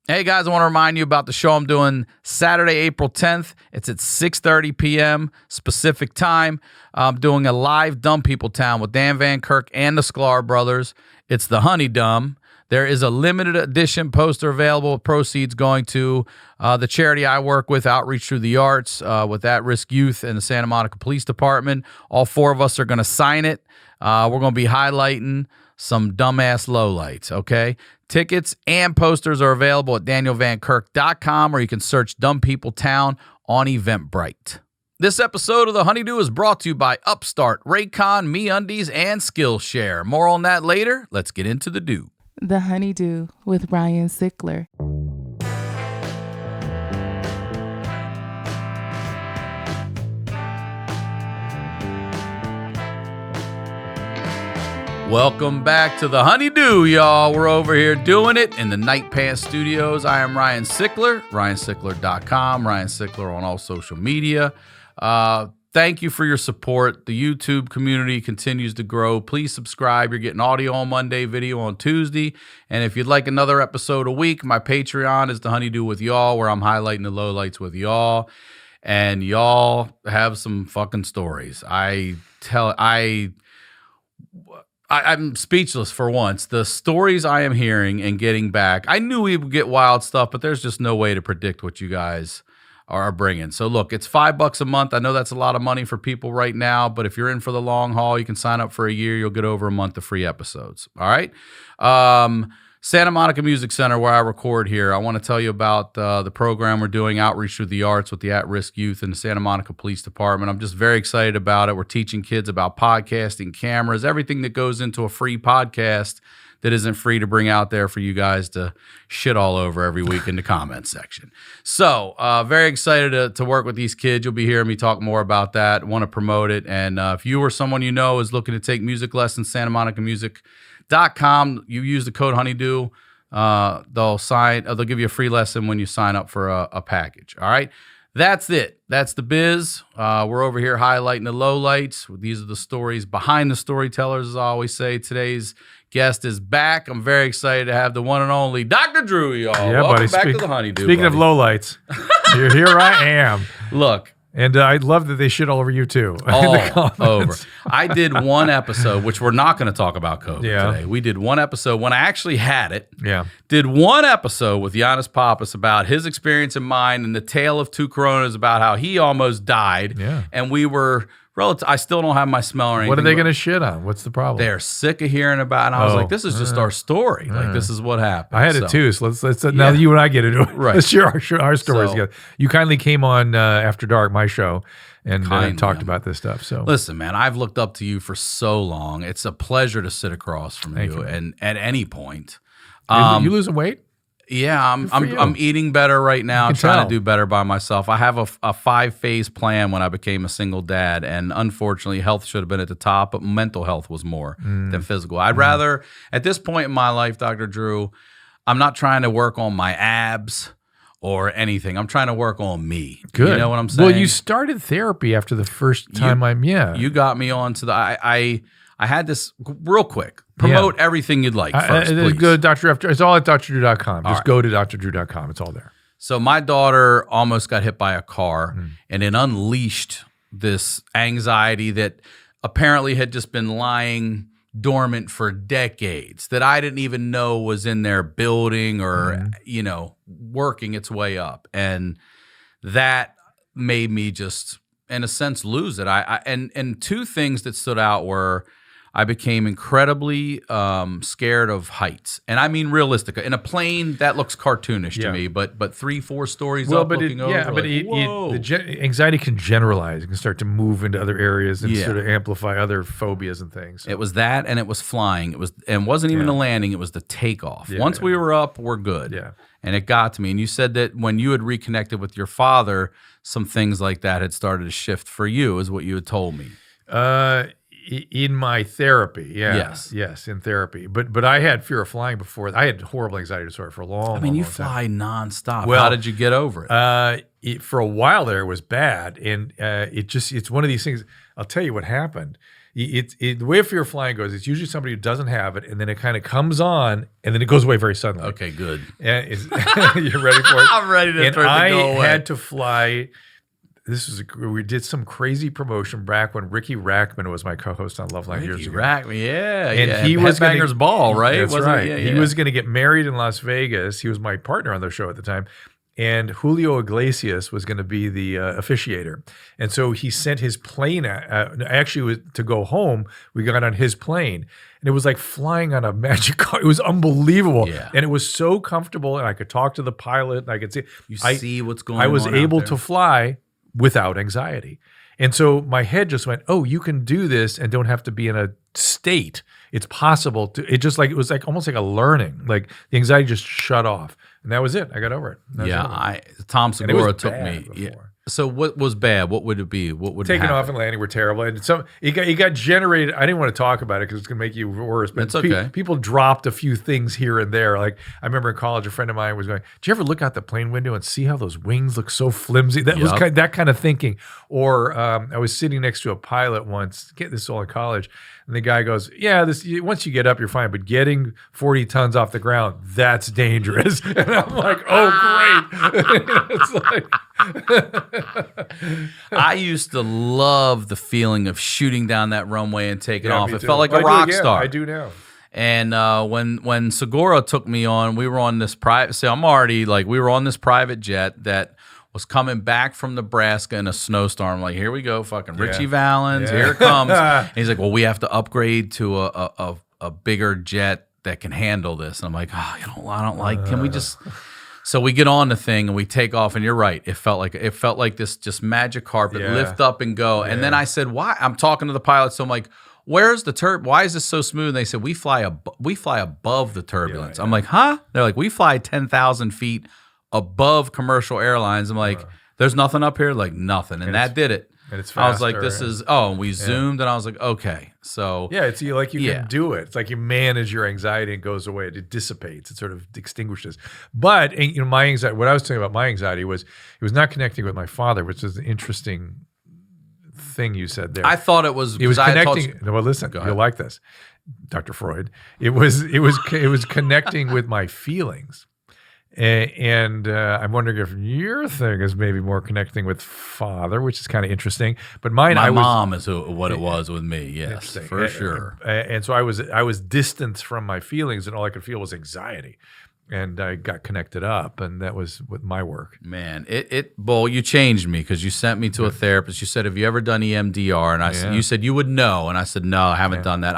Hey guys, I want to remind you about the show I'm doing Saturday, April 10th. It's at 6:30 p.m. Pacific time. I'm doing a live Dumb People Town with Dan Van Kirk and the Sklar brothers. It's the HoneyDew. There is a limited edition poster available with proceeds going to the charity I work with, Outreach Through the Arts, with at-risk youth and the Santa Monica Police Department. All four of us are going to sign it. We're going to be highlighting some dumbass lowlights, okay? Tickets and posters are available at danielvankirk.com, or you can search Dumb People Town on Eventbrite. This episode of The HoneyDew is brought to you by UPSTART, RAYCON, MEUNDIES, and SKILLSHARE. More on that later. Let's get into the do. The HoneyDew with Ryan Sickler. Welcome back to the HoneyDew, y'all. We're over here doing it in the Night Pants Studios. I am Ryan Sickler, ryansickler.com, Ryan Sickler on all social media. Thank you for your support. The YouTube community continues to grow. Please subscribe. You're getting audio on Monday, video on Tuesday. And if you'd like another episode a week, my Patreon is the HoneyDew with y'all, where I'm highlighting the lowlights with y'all. And y'all have some fucking stories. I'm speechless for once. The stories I am hearing and getting back, I knew we would get wild stuff, but there's just no way to predict what you guys are bringing. So look, it's $5 a month. I know that's a lot of money for people right now, but if you're in for the long haul, you can sign up for a year. You'll get over a month of free episodes. All right. Santa Monica Music Center, where I record here. I want to tell you about the program we're doing, Outreach Through the Arts, with the at-risk youth in the Santa Monica Police Department. I'm just very excited about it. We're teaching kids about podcasting, cameras, everything that goes into a free podcast that isn't free to bring out there for you guys to shit all over every week in the comments section. So very excited to work with these kids. You'll be hearing me talk more about that. Want to promote it. And if you or someone you know is looking to take music lessons, SantaMonicaMusic.com. You use the code HoneyDew. They'll give you a free lesson when you sign up for a package. All right. That's it. That's the biz. We're over here highlighting the lowlights. These are the stories behind the storytellers, as I always say. Today's guest is back. I'm very excited to have the one and only Dr. Drew, y'all. Yeah, Welcome buddy. back to the HoneyDew. Speaking of lowlights, here I am. Look. And I love that they shit all over you, too. All over. I did one episode, which we're not going to talk about COVID today. We did one episode when I actually had it. Yeah. Did one episode with Giannis Pappas about his experience and mine, and the tale of two coronas about how he almost died. Yeah. And we were I still don't have my smell or anything. What are they going to shit on? What's the problem? They're sick of hearing about it. And I was like, this is just our story. Like, this is what happened. I had it too, so let's now you and I get into it. Right. Let's share our stories together. You kindly came on After Dark, my show, and talked about this stuff. So listen, man, I've looked up to you for so long. It's a pleasure to sit across from you, and at any point. You losing weight? Yeah, I'm eating better right now. I'm trying to do better by myself. I have a 5-phase plan when I became a single dad, and unfortunately, health should have been at the top, but mental health was more than physical. I'd rather, at this point in my life, Dr. Drew, I'm not trying to work on my abs or anything. I'm trying to work on me. Good. You know what I'm saying? Well, you started therapy after the first time You got me on to the, I had this real quick. Promote everything you'd like first, please. Go to Dr. After. It's all at drdrew.com. Just go to drdrew.com. It's all there. So my daughter almost got hit by a car, and it unleashed this anxiety that apparently had just been lying dormant for decades, that I didn't even know was in there building or, working its way up. And that made me just, in a sense, lose it. And two things that stood out were, I became incredibly scared of heights, and I mean realistic. In a plane, that looks cartoonish to me, but 3-4 stories up, looking over. Yeah, but the anxiety can generalize. It can start to move into other areas and sort of amplify other phobias and things. So. It was that, and it was flying. It wasn't even the landing. It was the takeoff. Once we were up, we're good. Yeah, and it got to me. And you said that when you had reconnected with your father, some things like that had started to shift for you, is what you had told me. In my therapy, yes, in therapy. But I had fear of flying before. I had horrible anxiety disorder for a long. I mean, you fly nonstop. Well, how did you get over it? For a while there, it was bad, and it's one of these things. I'll tell you what happened. The way a fear of flying goes, it's usually somebody who doesn't have it, and then it kind of comes on, and then it goes away very suddenly. Okay, good. And you're ready for it? I'm ready to turn it go away. I had to fly. We did some crazy promotion back when Ricky Rackman was my co-host on Loveline years ago. Rackman, yeah. And he was Headbangers Ball, right? That's Wasn't right. Yeah, he was going to get married in Las Vegas. He was my partner on the show at the time. And Julio Iglesias was going to be the officiator. And so he sent his plane, actually to go home, we got on his plane. And it was like flying on a magic car. It was unbelievable. Yeah. And it was so comfortable. And I could talk to the pilot. And I could see. See what's going on. I was able to fly without anxiety. And so my head just went, oh, you can do this and don't have to be in a state. It's possible to, it was like almost like a learning, like the anxiety just shut off. And that was it. I got over it. Tom Segura took me. Before. Yeah. So what was bad? What would it be? What would taking happen? off and landing were terrible, and it got generated. I didn't want to talk about it because it's going to make you worse. But it's okay. People dropped a few things here and there. Like I remember in college, a friend of mine was going, "Did you ever look out the plane window and see how those wings look so flimsy?" That was that kind of thinking. Or I was sitting next to a pilot once. This is all in college. And the guy goes, yeah, once you get up, you're fine. But getting 40 tons off the ground, that's dangerous. And I'm like, oh, great. It's like I used to love the feeling of shooting down that runway and taking off. It too. felt like a rock star. I do now. And when Segura took me on, we were on this private. So we were on this private jet that was coming back from Nebraska in a snowstorm. Like, here we go, fucking Richie Valens, here it comes. And he's like, well, we have to upgrade to a bigger jet that can handle this. And I'm like, oh, I don't like, can we just... So we get on the thing and we take off, and you're right. It felt like this just magic carpet, lift up and go. And then I said, why? I'm talking to the pilot, so I'm like, where's the why is this so smooth? And they said, we fly above the turbulence. I'm like, huh? They're like, we fly 10,000 feet above commercial airlines. I'm like, there's nothing up here? Like, nothing. And that did it. And it's faster, I was like, this is, we zoomed, and I was like, okay. So it's like you can do it. It's like you manage your anxiety and it goes away. It dissipates. It sort of extinguishes. But my anxiety, what I was talking about my anxiety was, it was not connecting with my father, which is an interesting thing you said there. I thought it was connecting. Well, listen, you'll like this, Dr. Freud. It was connecting with my feelings. And I'm wondering if your thing is maybe more connecting with father, which is kind of interesting. But mine, my mom is what it was with me. Yes, for sure. And so I was distanced from my feelings, and all I could feel was anxiety. And I got connected up, and that was with my work. Man, Bull, you changed me because you sent me to a therapist. You said, have you ever done EMDR? And I said, you said you would know. And I said, no, I haven't done that.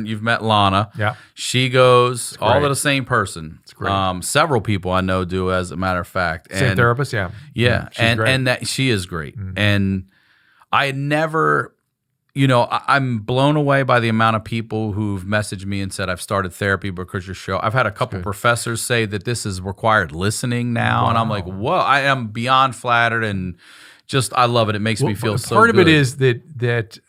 You've met Lana. Yeah. She goes, all of the same person. It's great. Several people I know do, as a matter of fact. Same therapist, yeah. Yeah. She's great. And that she is great. Mm-hmm. And I had never... I'm blown away by the amount of people who've messaged me and said, I've started therapy because your show. I've had a couple professors say that this is required listening now. Wow. And I'm like, whoa, I am beyond flattered, and just, I love it. It makes me feel so good. Part of it is that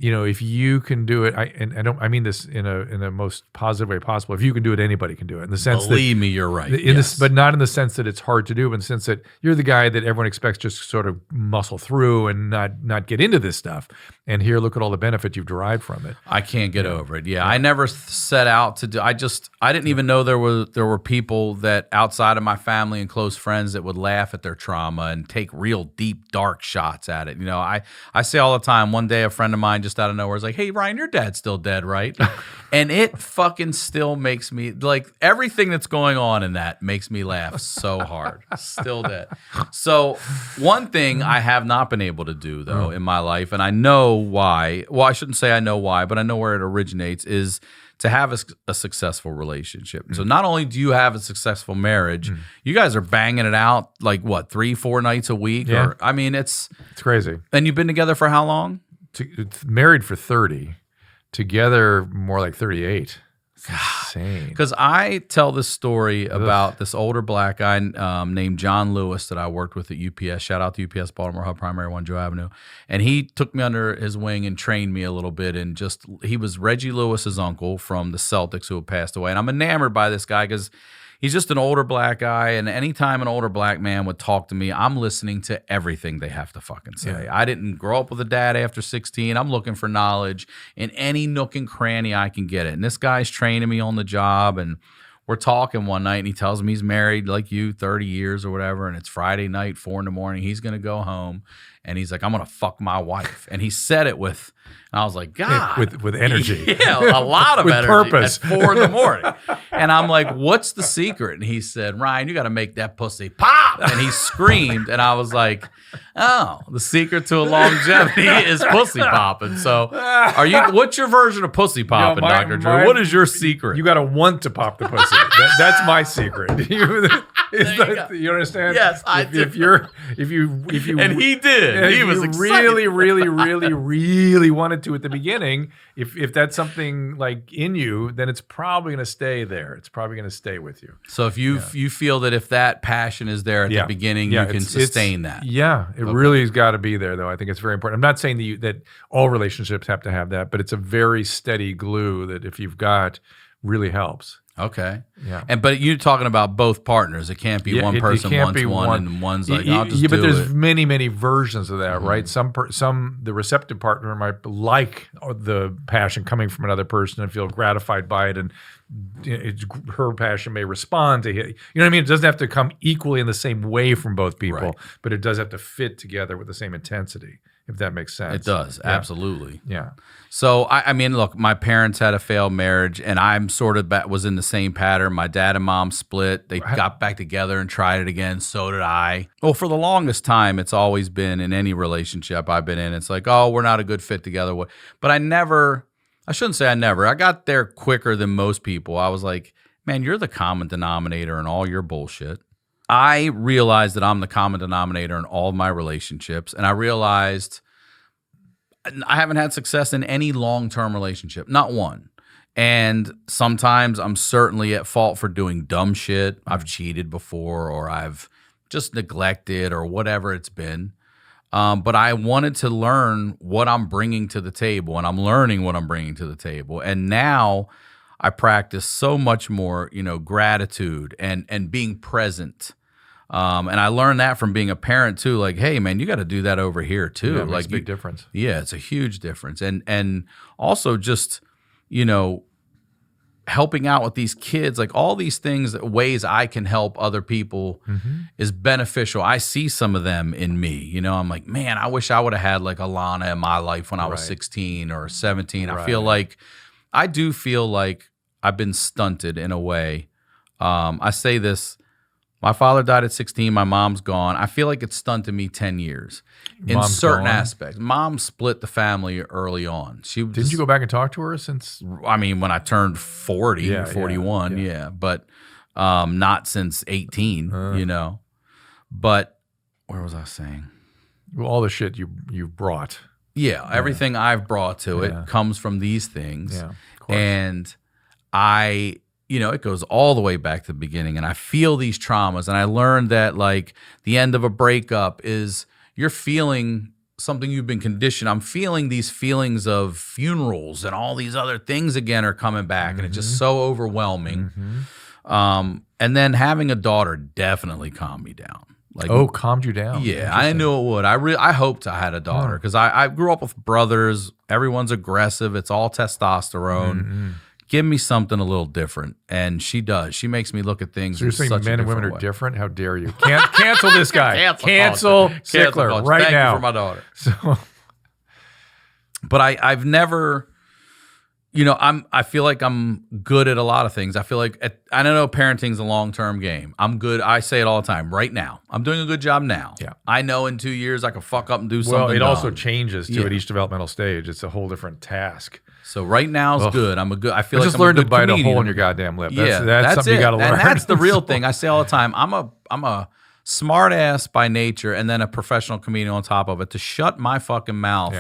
if you can do it, I mean this in a most positive way possible. If you can do it, anybody can do it. In the sense Believe me, you're right. But not in the sense that it's hard to do, but in the sense that you're the guy that everyone expects just sort of muscle through and not get into this stuff. And here, look at all the benefit you've derived from it. I can't get over it. Yeah, I never set out to do. I didn't even know there were people that outside of my family and close friends that would laugh at their trauma and take real deep, dark shots at it. I say all the time. One day, a friend of mine just out of nowhere was like, "Hey, Ryan, your dad's still dead, right?" And it fucking still makes me, like, everything that's going on in that makes me laugh so hard. Still dead. So one thing I have not been able to do, though, in my life, and I know why. Well, I shouldn't say I know why, but I know where it originates, is to have a successful relationship. So not only do you have a successful marriage, you guys are banging it out like, what, 3-4 nights a week? Yeah. Or, I mean, it's crazy. And you've been together for how long? Married for 30. Together more like 38. It's insane. Because I tell this story about this older black guy named John Lewis that I worked with at UPS. Shout out to UPS Baltimore Hub, Primary 1 Joe Avenue. And he took me under his wing and trained me a little bit. And he was Reggie Lewis's uncle from the Celtics who had passed away. And I'm enamored by this guy because he's just an older black guy. And anytime an older black man would talk to me, I'm listening to everything they have to fucking say. Yeah. I didn't grow up with a dad after 16. I'm looking for knowledge in any nook and cranny I can get it. And this guy's training me on the job, and we're talking one night, and he tells me he's married like you, 30 years or whatever, and it's Friday night, 4 a.m. He's going to go home, and he's like, I'm going to fuck my wife. And he said it with, and I was like, God. With energy. Yeah, a lot of With energy purpose. at 4 a.m. And I'm like, what's the secret? And he said, Ryan, you got to make that pussy pop. And he screamed, and I was like, oh, the secret to a longevity is pussy popping. So what's your version of pussy popping, Dr. Drew? What is your secret? You got to want to pop the pussy. That's my secret. You understand? Yes, I do. If you and he did. He was excited. really wanted to at the beginning. If that's something like in you, then it's probably going to stay there. It's probably going to stay with you. So if you feel that if that passion is there at the beginning, you can sustain that. Yeah, it really has got to be there, though. I think it's very important. I'm not saying that all relationships have to have that, but it's a very steady glue that if you've got, really helps. Okay. Yeah. But you're talking about both partners. It can't be one person wants one and one's like, I'll just do but there's it. many versions of that, right? The receptive partner might like the passion coming from another person and feel gratified by it, and her passion may respond to it. You know what I mean? It doesn't have to come equally in the same way from both people, Right. but it does have to fit together with the same intensity, if that makes sense. It does. Yeah. Absolutely. Yeah. So, I mean, look, my parents had a failed marriage, and I'm sort of was in the same pattern. My dad and mom split. They got back together and tried it again. So did I. Well, for the longest time, it's always been in any relationship I've been in, it's like, oh, we're not a good fit together. But I shouldn't say I never. I got there quicker than most people. I was like, man, you're the common denominator in all your bullshit. I realized that I'm the common denominator in all of my relationships, and I realized I haven't had success in any long-term relationship, not one. And sometimes I'm certainly at fault for doing dumb shit. I've cheated before, or I've just neglected, or whatever it's been. But I wanted to learn what I'm bringing to the table, and I'm learning what I'm bringing to the table. And now I practice so much more, gratitude and being present. And I learned that from being a parent too. Like, hey man, you got to do that over here too. Yeah, it makes like a big difference. Yeah, it's a huge difference. And also just, helping out with these kids, like all these things, ways I can help other people is beneficial. I see some of them in me. I'm like, man, I wish I would have had like Alana in my life when I was 16 or 17. I do feel like I've been stunted in a way. I say this. My father died at 16. My mom's gone. I feel like it stunted me 10 years in certain aspects. Mom split the family early on. Didn't you go back and talk to her since? I mean, when I turned 40 or 41, but not since 18, But where was I saying? Well, all the shit you brought. Yeah, everything I've brought to it comes from these things. Yeah, of course. And it goes all the way back to the beginning, and I feel these traumas, and I learned that like the end of a breakup is you're feeling something you've been conditioned. I'm feeling these feelings of funerals and all these other things again are coming back, and it's just so overwhelming. And then having a daughter definitely calmed me down. Like, calmed you down. Yeah, I knew it would. I hoped I had a daughter because I grew up with brothers. Everyone's aggressive. It's all testosterone. Give me something a little different. And she does. She makes me look at things. So you're saying such men a and women are way. different? How dare you? Cancel this guy. Cancel Sickler culture. right Thank now. you for my daughter. So, but I've never, I feel like I'm good at a lot of things. I feel like, I don't know, parenting's a long-term game. I'm good. I say it all the time. Right now. I'm doing a good job now. Yeah. I know in 2 years I can fuck up and do something well, it also dumb. changes too at each developmental stage. It's a whole different task. So right now is good. I feel like just I'm a learn to good bite comedian. a hole in your goddamn lip. That's that's something it. you got to learn. And that's the real thing. I say all the time. I'm a smart ass by nature, and then a professional comedian on top of it. To shut my fucking mouth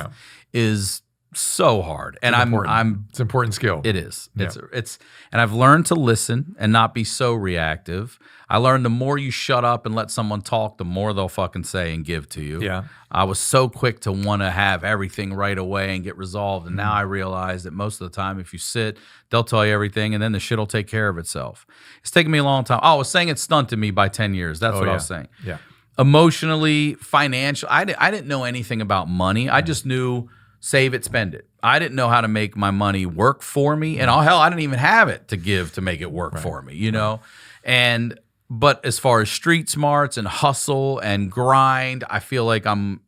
is so hard. And it's an important skill. It is. Yeah. It's and I've learned to listen and not be so reactive. I learned the more you shut up and let someone talk, the more they'll fucking say and give to you. Yeah. I was so quick to want to have everything right away and get resolved. And now I realize that most of the time, if you sit, they'll tell you everything and then the shit will take care of itself. It's taken me a long time. Oh, I was saying it stunted me by 10 years. That's what I was saying. Yeah. Emotionally, financial. I didn't know anything about money. I just knew save it, spend it. I didn't know how to make my money work for me. And hell, I didn't even have it to give to make it work for me, you know? But as far as street smarts and hustle and grind, I feel like I'm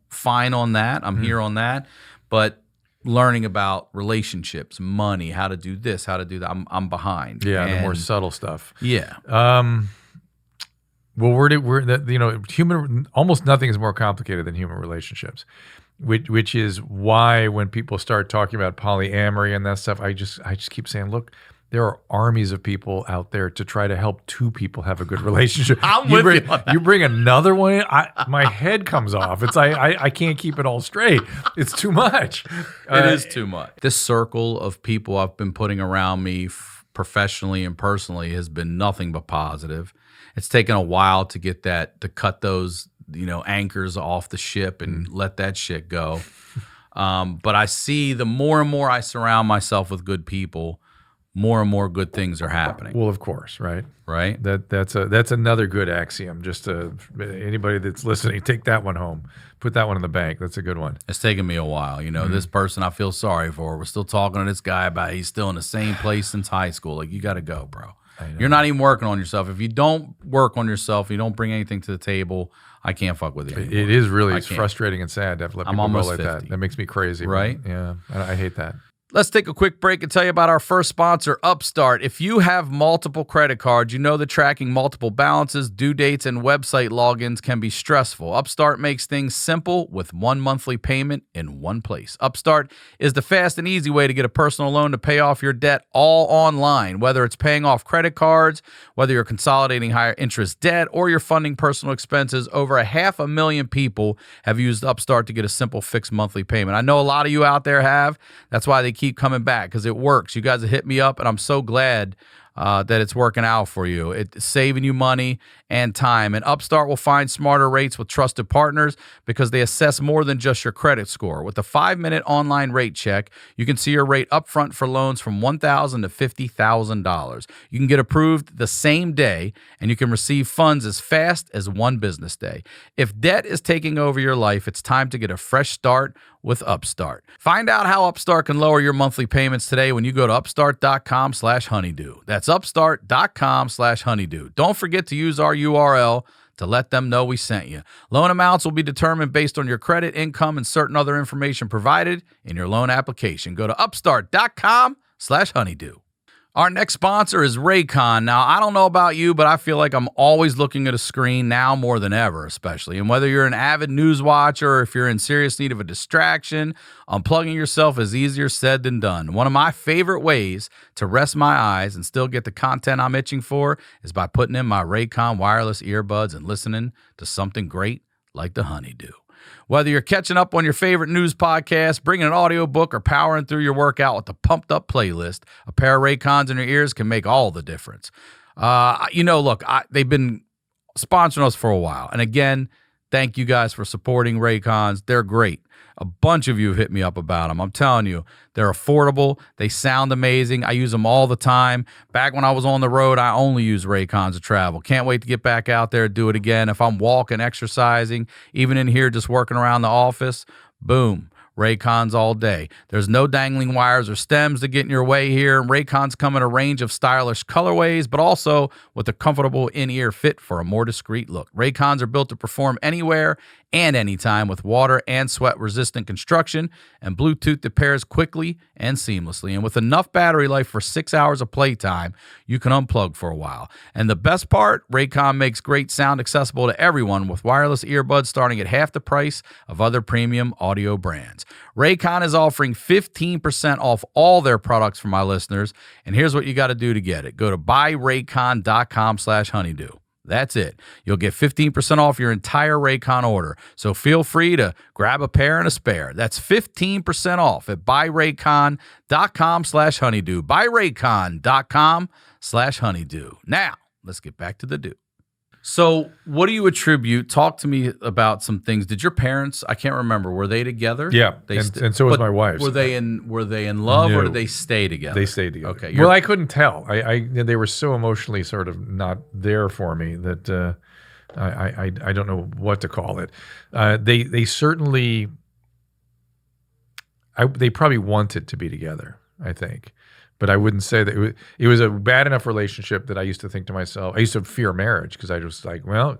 fine on that. I'm here on that. But learning about relationships, money, how to do this, how to do that, I'm behind. Yeah, the more subtle stuff. Yeah. Well, human, almost nothing is more complicated than human relationships, which is why when people start talking about polyamory and that stuff, I just keep saying, look, there are armies of people out there to try to help two people have a good relationship. You bring another one in, my head comes off. It's I can't keep it all straight. It's too much. It is too much. This circle of people I've been putting around me professionally and personally has been nothing but positive. It's taken a while to get to cut those, anchors off the ship and let that shit go. But I see the more and more I surround myself with good people, more and more good things are happening. Well, of course, right? Right. That's another good axiom. Just anybody that's listening, take that one home. Put that one in the bank. That's a good one. It's taken me a while. This person I feel sorry for. We're still talking to this guy about he's still in the same place since high school. Like, you got to go, bro. You're not even working on yourself. If you don't work on yourself, you don't bring anything to the table, I can't fuck with you anymore. It is really it's frustrating and sad to have to let people go like 50. that. That makes me crazy. Right? Yeah, I hate that. Let's take a quick break and tell you about our first sponsor, Upstart. If you have multiple credit cards, you know that tracking multiple balances, due dates, and website logins can be stressful. Upstart makes things simple with one monthly payment in one place. Upstart is the fast and easy way to get a personal loan to pay off your debt all online, whether it's paying off credit cards, whether you're consolidating higher interest debt, or you're funding personal expenses. Over 500,000 people have used Upstart to get a simple fixed monthly payment. I know a lot of you out there have. That's why they keep coming back, because it works. You guys have hit me up, and I'm so glad that it's working out for you. It's saving you money and time. And Upstart will find smarter rates with trusted partners because they assess more than just your credit score. With a 5-minute online rate check, you can see your rate upfront for loans from $1,000 to $50,000. You can get approved the same day, and you can receive funds as fast as one business day. If debt is taking over your life, it's time to get a fresh start with Upstart. Find out how Upstart can lower your monthly payments today when you go to upstart.com/honeydew. That's upstart.com/honeydew. Don't forget to use our URL to let them know we sent you. Loan amounts will be determined based on your credit, income, and certain other information provided in your loan application. Go to upstart.com/honeydew. Our next sponsor is RAYCON. Now, I don't know about you, but I feel like I'm always looking at a screen now more than ever, especially. And whether you're an avid news watcher or if you're in serious need of a distraction, unplugging yourself is easier said than done. One of my favorite ways to rest my eyes and still get the content I'm itching for is by putting in my RAYCON wireless earbuds and listening to something great like the HoneyDew. Whether you're catching up on your favorite news podcast, bringing an audiobook, or powering through your workout with a pumped up playlist, a pair of RAYCONs in your ears can make all the difference. Look, they've been sponsoring us for a while. And again, thank you guys for supporting RAYCONs. They're great. A bunch of you have hit me up about them. I'm telling you, they're affordable. They sound amazing. I use them all the time. Back when I was on the road, I only used RAYCONs to travel. Can't wait to get back out there and do it again. If I'm walking, exercising, even in here just working around the office, boom, RAYCONs all day. There's no dangling wires or stems to get in your way here. RAYCONs come in a range of stylish colorways, but also with a comfortable in-ear fit for a more discreet look. RAYCONs are built to perform anywhere and anytime with water and sweat-resistant construction and Bluetooth that pairs quickly and seamlessly. And with enough battery life for 6 hours of playtime, you can unplug for a while. And the best part, RAYCON makes great sound accessible to everyone with wireless earbuds starting at half the price of other premium audio brands. RAYCON is offering 15% off all their products for my listeners, and here's what you got to do to get it. Go to buyraycon.com/honeydew. That's it. You'll get 15% off your entire Raycon order. So feel free to grab a pair and a spare. That's 15% off at buyraycon.com/honeydew. Buyraycon.com/honeydew. Now, let's get back to the do. So what do you attribute? Talk to me about some things. Did your parents, I can't remember, were they together? Yeah, and so was my wife. Were they in love or No. did they stay together? They stayed together. Okay. Well, I couldn't tell. They were so emotionally sort of not there for me that I don't know what to call it. They certainly they probably wanted to be together, I think. But I wouldn't say that it was a bad enough relationship that I used to think to myself, I used to fear marriage because I was like, well,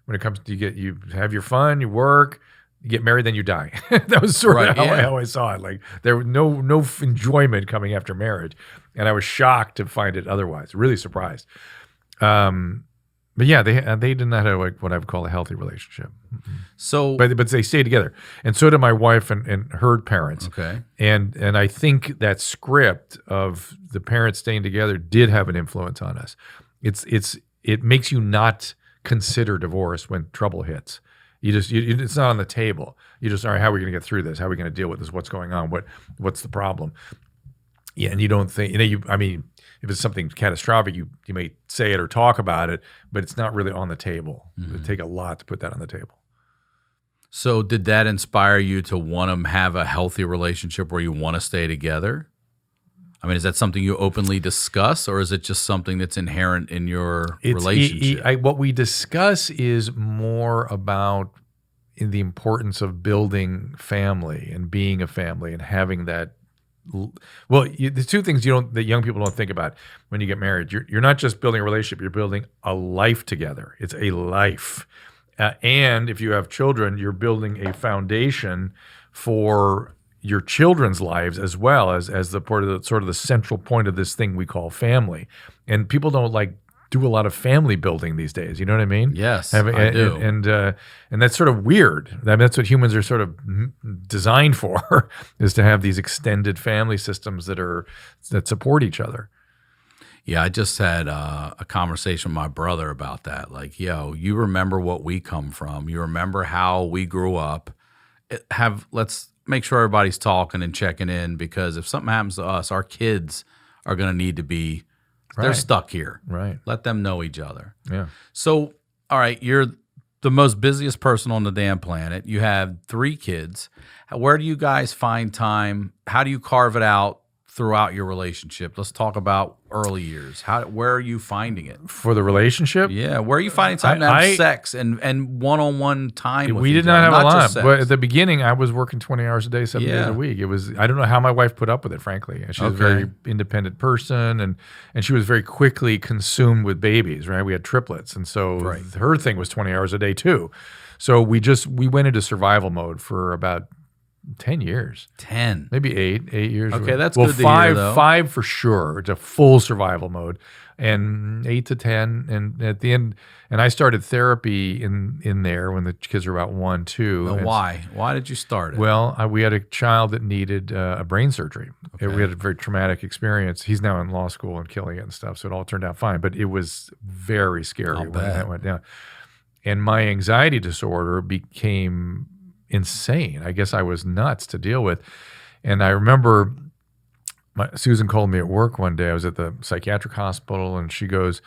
when it comes to you have your fun, you work, you get married, then you die. That was sort of how I saw it. Like there was no enjoyment coming after marriage. And I was shocked to find it otherwise, really surprised. But yeah, they did not have like what I would call a healthy relationship. So, but they stayed together, and so did my wife and her parents. Okay, and I think that script of the parents staying together did have an influence on us. It makes you not consider divorce when trouble hits. It's not on the table. You just, all right, how are we going to get through this? How are we going to deal with this? What's going on? What's the problem? Yeah, and you don't think if it's something catastrophic, you may say it or talk about it, but it's not really on the table. It would take a lot to put that on the table. So did that inspire you to want to have a healthy relationship where you want to stay together? I mean, is that something you openly discuss, or is it just something that's inherent in your relationship? What we discuss is more about the importance of building family and being a family and having that. Well, the two things that young people don't think about when you get married, you're not just building a relationship, you're building a life together. It's a life. And if you have children, you're building a foundation for your children's lives as well as the part of sort of the central point of this thing we call family. And people don't do a lot of family building these days. You know what I mean? Yes, I do. And that's sort of weird. I mean, that's what humans are sort of designed for, is to have these extended family systems that support each other. Yeah, I just had a conversation with my brother about that. Like, yo, you remember what we come from. You remember how we grew up. Let's make sure everybody's talking and checking in, because if something happens to us, our kids are going to need to be. They're stuck here. Right. Let them know each other. Yeah. So, all right, you're the most busiest person on the damn planet. You have 3 kids. Where do you guys find time? How do you carve it out throughout your relationship? Let's talk about early years. Where are you finding it? For the relationship? Yeah. Where are you finding time to have sex and one-on-one time with We did not have a lot. But at the beginning, I was working 20 hours a day, 7 days a week. I don't know how my wife put up with it, frankly. She was a very independent person, and she was very quickly consumed with babies, right? We had triplets. And so her thing was 20 hours a day too. So we went into survival mode for about 10 years. 10. Maybe 8 years. Okay, that's good to hear, though. 5 for sure. It's a full survival mode. And 8 to 10. And at the end, and I started therapy in there when the kids were about 1, 2. Well, why? Why did you start it? Well, we had a child that needed a brain surgery. Okay. We had a very traumatic experience. He's now in law school and killing it and stuff. So it all turned out fine. But it was very scary when that went down. And my anxiety disorder became insane. I guess I was nuts to deal with. And I remember Susan called me at work one day. I was at the psychiatric hospital, and she goes,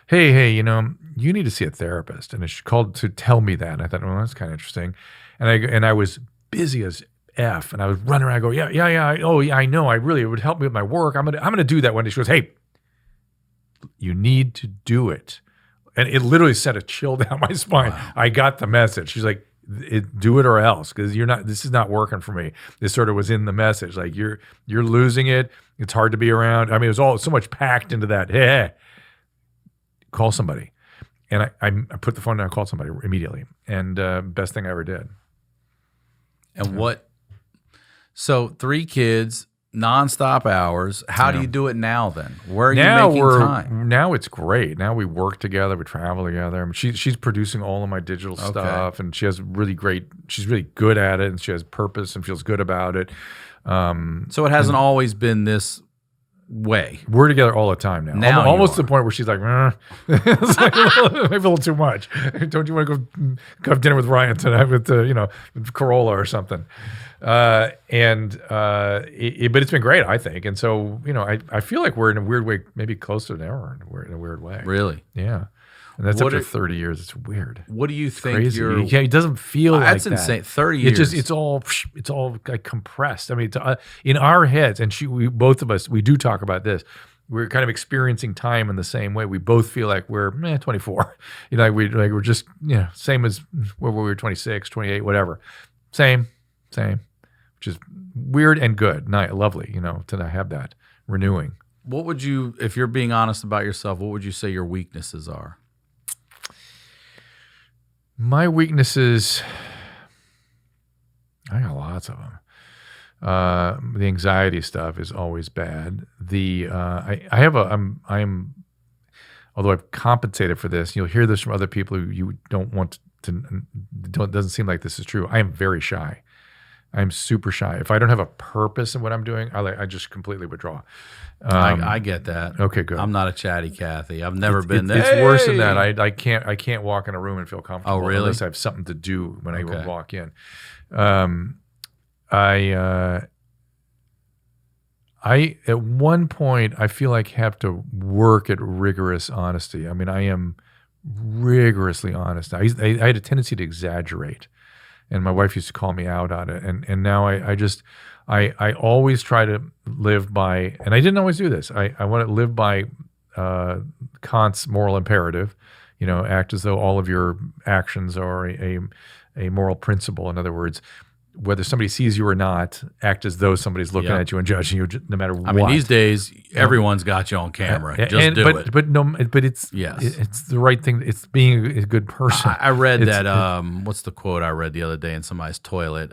hey, you need to see a therapist. And she called to tell me that. And I thought, well, that's kind of interesting. And I was busy as F, and I was running around. I go, yeah. I know. It would help me with my work. I'm gonna do that one day. She goes, hey, you need to do it. And it literally sent a chill down my spine. Wow. I got the message. She's like, do it or else, because this is not working for me. This sort of was in the message. Like, you're losing it. It's hard to be around. I mean, it was all so much packed into that. Hey, call somebody. And I put the phone down and called somebody immediately. And best thing I ever did. And so 3 kids, nonstop hours. How do you do it now then? Where are you making time? Now it's great. Now we work together. We travel together. I mean, she's producing all of my digital stuff, and she's really good at it, and she has purpose and feels good about it. So it hasn't always been this way. We're together all the time now. Now almost you to the point where she's like, it's like maybe a little too much. Don't you want to go have dinner with Ryan tonight with with Corolla or something? But it's been great, I think. And so I feel like we're in a weird way, maybe closer than ever. In a weird way. Really? Yeah. And that's after 30 years. It's weird. What do you think? Crazy. Yeah, it doesn't feel like that's that. insane. 30 years. It's all like compressed. I mean, in our heads, and both of us, we do talk about this. We're kind of experiencing time in the same way. We both feel like we're 24. We're just same as where we were 26, 28, whatever. Same, which is weird and good, lovely. To have that renewing. What would you, if you're being honest about yourself, what would you say your weaknesses are? My weaknesses, I got lots of them. The anxiety stuff is always bad. Although I've compensated for this, you'll hear this from other people who you don't want to, doesn't seem like this is true. I am very shy. I'm super shy. If I don't have a purpose in what I'm doing, I just completely withdraw. I get that. Okay, good. I'm not a chatty Cathy. I've never been there. It's worse than that. I can't walk in a room and feel comfortable. Oh, really? Unless I have something to do when I walk in. I at one point I feel like have to work at rigorous honesty. I mean, I am rigorously honest. I had a tendency to exaggerate. And my wife used to call me out on it. And now I always try to live by, and I didn't always do this. I want to live by Kant's moral imperative, act as though all of your actions are a moral principle. In other words, whether somebody sees you or not, act as though somebody's looking at you and judging you, no matter what. I mean, these days, everyone's got you on camera. Just do it. But it's the right thing. It's being a good person. I read that. What's the quote I read the other day in somebody's toilet?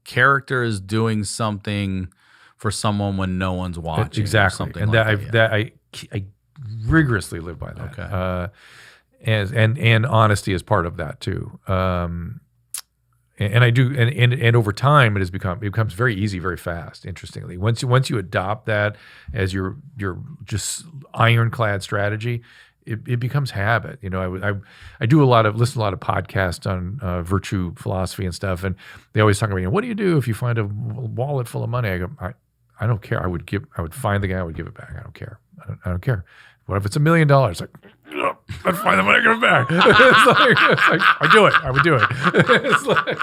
Character is doing something for someone when no one's watching. Exactly, and I rigorously live by that. Okay. And honesty is part of that too. And I do, and over time it becomes very easy, very fast. Interestingly, once you adopt that as your just ironclad strategy, it becomes habit. I do listen to a lot of podcasts on virtue philosophy and stuff, and they always talk about what do you do if you find a wallet full of money? I go, I don't care. I would find the guy. I would give it back. I don't care. I don't care. What if it's $1 million? Like, I'd find the money, give it back. It's like, I do it. I would do it. It's like,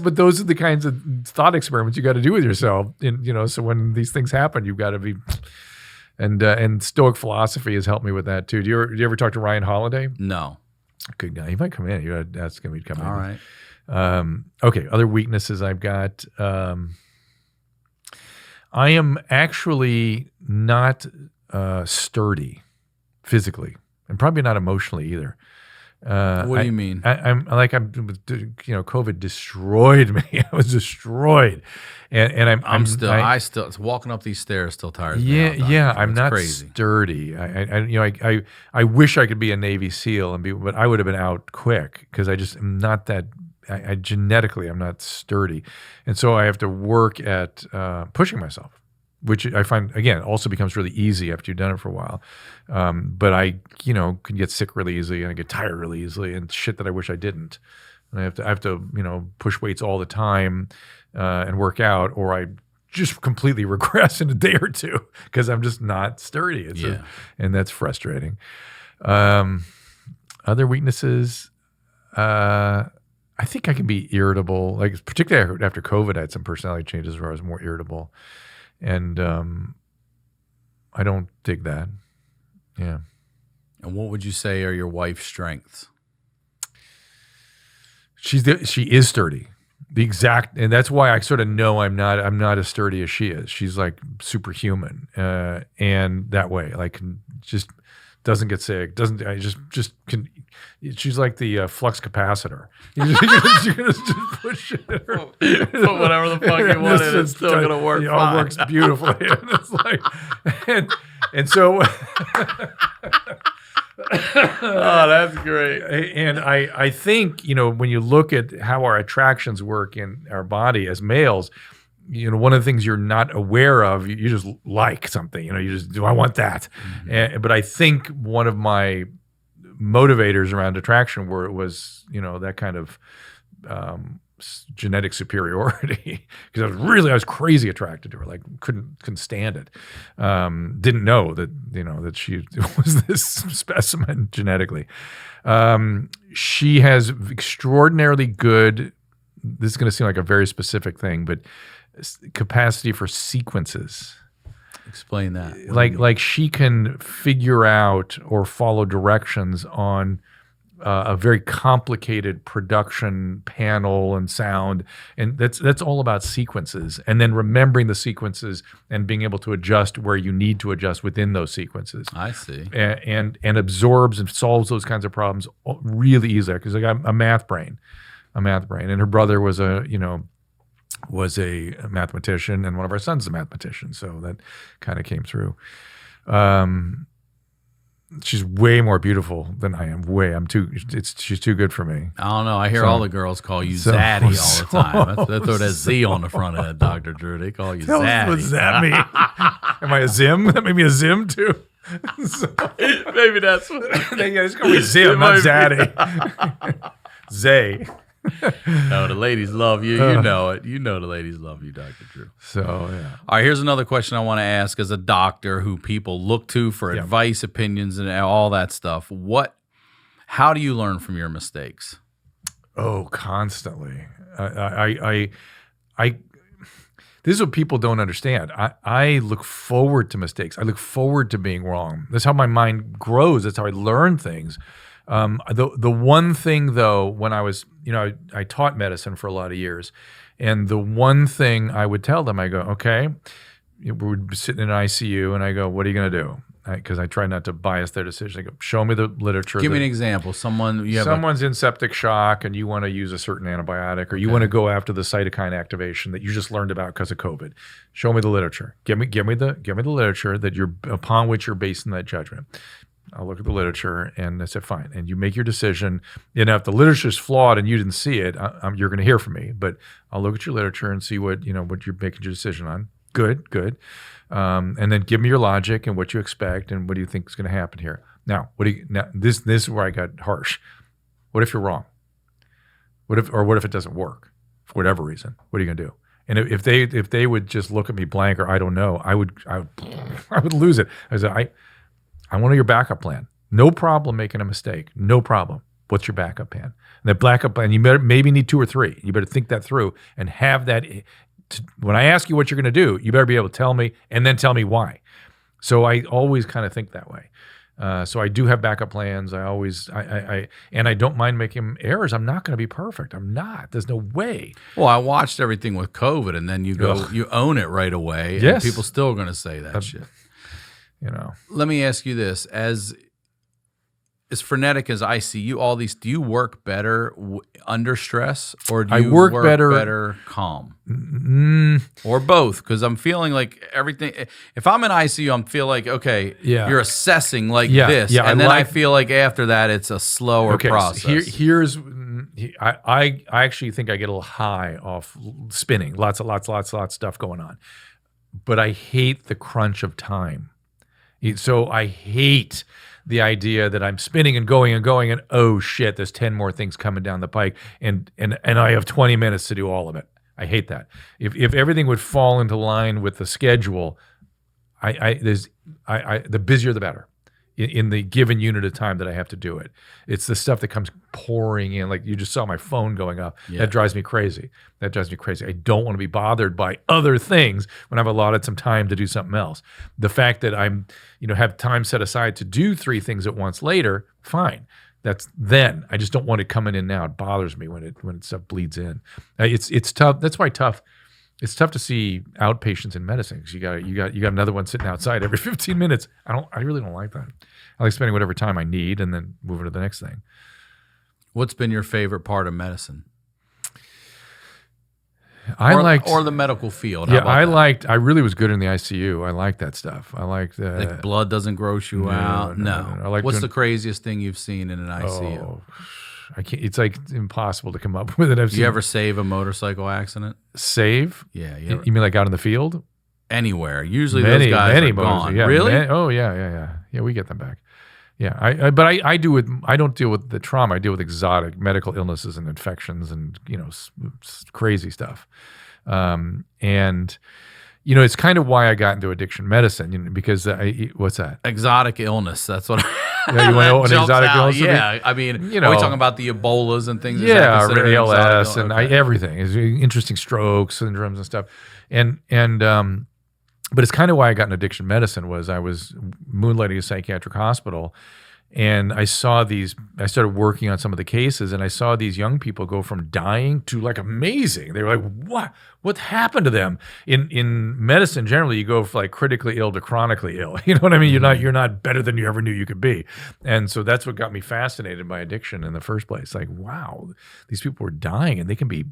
but those are the kinds of thought experiments you got to do with yourself. So when these things happen, you've got to be. And Stoic philosophy has helped me with that too. Do you ever talk to Ryan Holiday? No. Good guy. He might come in. You got to ask him. He'd come in. All right. Okay. Other weaknesses I've got. I am actually not sturdy physically, and probably not emotionally either. What do you mean? COVID destroyed me. I was destroyed, and I'm still walking up these stairs still tired. I'm not crazy. Sturdy. I wish I could be a Navy SEAL but I would have been out quick because I just am not that. I genetically, I'm not sturdy. And so I have to work at pushing myself, which I find, again, also becomes really easy after you've done it for a while. But I, can get sick really easily and I get tired really easily and shit that I wish I didn't. And I have to push weights all the time and work out, or I just completely regress in a day or two because I'm just not sturdy. And that's frustrating. Other weaknesses, I think I can be irritable, like particularly after COVID, I had some personality changes where I was more irritable, and I don't dig that. Yeah. And what would you say are your wife's strengths? She is sturdy, and that's why I sort of know I'm not as sturdy as she is. She's like superhuman, and that way, like just doesn't get sick. She's like the flux capacitor. You just push it. Put whatever the fuck you want in, it's still gonna work. It all works beautifully. And it's like, and so Oh, that's great. And I think, when you look at how our attractions work in our body as males, one of the things you're not aware of, you just like something, you just, do I want that? But I think one of my motivators around attraction was, that kind of genetic superiority, because I was crazy attracted to her, like couldn't stand it. Didn't know that that she was this specimen genetically. She has extraordinarily good, this is going to seem like a very specific thing, but capacity for sequences. Explain that. Like she can figure out or follow directions on a very complicated production panel and sound, and that's all about sequences, and then remembering the sequences and being able to adjust where you need to adjust within those sequences. I see. And absorbs and solves those kinds of problems really easily, because I'm a math brain, and her brother was a mathematician, and one of our sons is a mathematician, so that kind of came through. She's way more beautiful than I am. She's too good for me. I don't know. I hear all the girls call you Zaddy all the time. They throw that Z on the front of it, Dr. Drew. They call you Zaddy. What does that mean? Am I a Zim? That made me a Zim too. Maybe that's what. Yeah, just call me Zim, not Zaddy. Zay. No, the ladies love you. You know it. You know the ladies love you, Dr. Drew. So, yeah. All right, here's another question I want to ask as a doctor who people look to for advice, opinions, and all that stuff. How do you learn from your mistakes? Oh, constantly. This is what people don't understand. I look forward to mistakes. I look forward to being wrong. That's how my mind grows. That's how I learn things. The one thing though, when I was, I taught medicine for a lot of years, and the one thing I would tell them, I go, okay, we would be sitting in an ICU, and I go, what are you going to do? Because I try not to bias their decision. I go, show me the literature. Give me an example. Someone's in septic shock, and you want to use a certain antibiotic, or you want to go after the cytokine activation that you just learned about because of COVID. Show me the literature. Give me the literature upon which you're basing that judgment. I'll look at the literature, and I said, fine. And you make your decision. If the literature is flawed and you didn't see it, you're going to hear from me. But I'll look at your literature and see what you're making your decision on. Good. And then give me your logic and what you expect and what do you think is going to happen here. Now, this is where I got harsh. What if you're wrong? What if it doesn't work for whatever reason? What are you going to do? And if they would just look at me blank or I don't know, I would lose it. I said, I want your backup plan. No problem making a mistake. No problem. What's your backup plan? And that backup plan, you maybe need 2 or 3. You better think that through and have that. When I ask you what you're going to do, you better be able to tell me and then tell me why. So I always kind of think that way. So I do have backup plans. I don't mind making errors. I'm not going to be perfect. I'm not. There's no way. Well, I watched everything with COVID, and then you own it right away. Yes. And people still are going to say that shit. Let me ask you this: as frenetic as I see you, all these, do you work better under stress, or do you work better calm, or both? Because I'm feeling like everything. If I'm in ICU, I'm feel like you're assessing this, and then I feel like after that it's a slower process. So I actually think I get a little high off spinning, lots of stuff going on, but I hate the crunch of time. So I hate the idea that I'm spinning and going and oh shit, there's 10 more things coming down the pike and I have 20 minutes to do all of it. I hate that. If everything would fall into line with the schedule, the busier the better in the given unit of time that I have to do it. It's the stuff that comes pouring in, like you just saw my phone going up. Yeah. That drives me crazy. I don't want to be bothered by other things when I've allotted some time to do something else. The fact that I'm, have time set aside to do 3 things at once later, fine. Then I just don't want it coming in now. It bothers me when stuff bleeds in. It's tough. That's why it's tough to see outpatients in medicine because you got another one sitting outside every 15 minutes. I really don't like that. I like spending whatever time I need and then moving to the next thing. What's been your favorite part of medicine? or the medical field. How Yeah, about that? I really was good in the ICU. I liked that stuff. I liked Like blood doesn't gross you out. No. I like What's doing- the craziest thing you've seen in an ICU? Oh, I can't. It's like impossible to come up with it. I've You ever save a motorcycle accident? save? Yeah. You mean like out in the field? Anywhere. Usually those guys are gone. Yeah, Really? Yeah, we get them back. Yeah, but I don't deal with the trauma. I deal with exotic medical illnesses and infections and crazy stuff. And it's kind of why I got into addiction medicine, because what's that? Exotic illness. That's what. Yeah, you want to know an exotic illness? Yeah, I mean, are we talking about the Ebolas and things? Yeah, ALS and okay. everything. Is interesting stroke syndromes and stuff. But it's kind of why I got in addiction medicine. Was I was moonlighting a psychiatric hospital, and I started working on some of the cases, and I saw these young people go from dying to like amazing. They were like, what happened to them? In medicine, generally, you go from like critically ill to chronically ill. You know what I mean? You're not better than you ever knew you could be. And so that's what got me fascinated by addiction in the first place. Like, wow, these people were dying, and they can be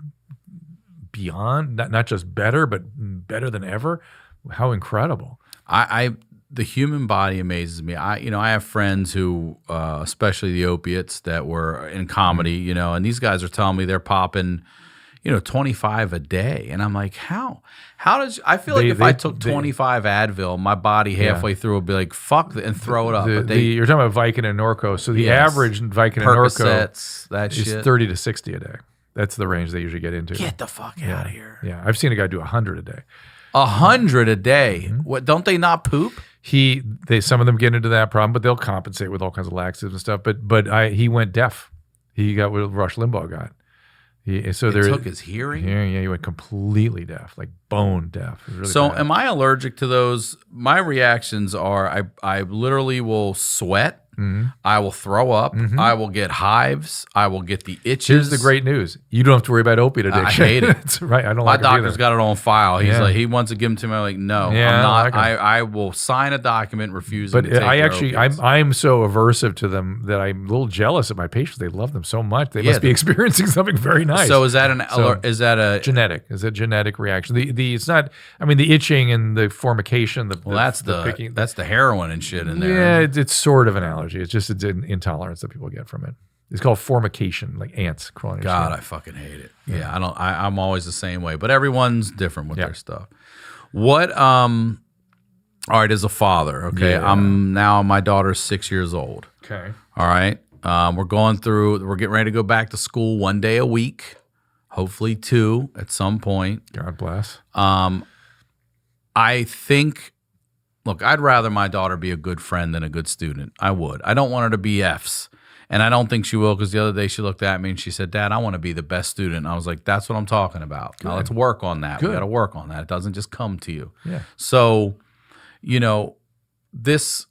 beyond, not just better, but better than ever. How incredible. The human body amazes me. I have friends who, especially the opiates that were in comedy, and these guys are telling me they're popping, 25 a day. And I'm like, how does, I feel like if I took 25 Advil, my body halfway through would be like, fuck it, and throw it up. But you're talking about Vicodin and Norco. So the average Vicodin and Norco is 30 to 60 a day. That's the range they usually get into. Get the fuck out of here. Yeah. I've seen a guy do 100 a day. 100 a day. What, don't they not poop? Some of them get into that problem, but they'll compensate with all kinds of laxatives and stuff. But he went deaf. He got what Rush Limbaugh got. It took his hearing? Yeah, he went completely deaf, like bone deaf. It was really So bad. am I allergic to those? My reactions are I literally will sweat. I will throw up. I will get hives. I will get the itches. Here's the great news: you don't have to worry about opiate addiction. I hate it. That's right. I don't. My like doctor's got it on file. He's Yeah. like, he wants to give them to me. I'm like, no, Yeah, I'm not. I like 'em. I will sign a document refusing. But to take I your actually, opiates. I'm so aversive to them that I'm a little jealous of my patients. They love them so much. They must be experiencing something very nice. So is that a genetic? Is it genetic reaction? It's not. I mean, the itching and the formication. that's the heroin and shit in there. Yeah, it's sort of an allergy. It's just an intolerance that people get from it. It's called formication, like ants crawling. God, I fucking hate it. Yeah, I'm always the same way, but everyone's different with their stuff. What? All right, as a father, okay, my daughter's 6 years old. Okay. All right, we're getting ready to go back to school 1 day a week, hopefully 2 at some point. God bless. I think. Look, I'd rather my daughter be a good friend than a good student. I would. I don't want her to be Fs. And I don't think she will, because the other day she looked at me and she said, Dad, I want to be the best student. And I was like, that's what I'm talking about. Now let's work on that. We got to work on that. It doesn't just come to you. Yeah. So, this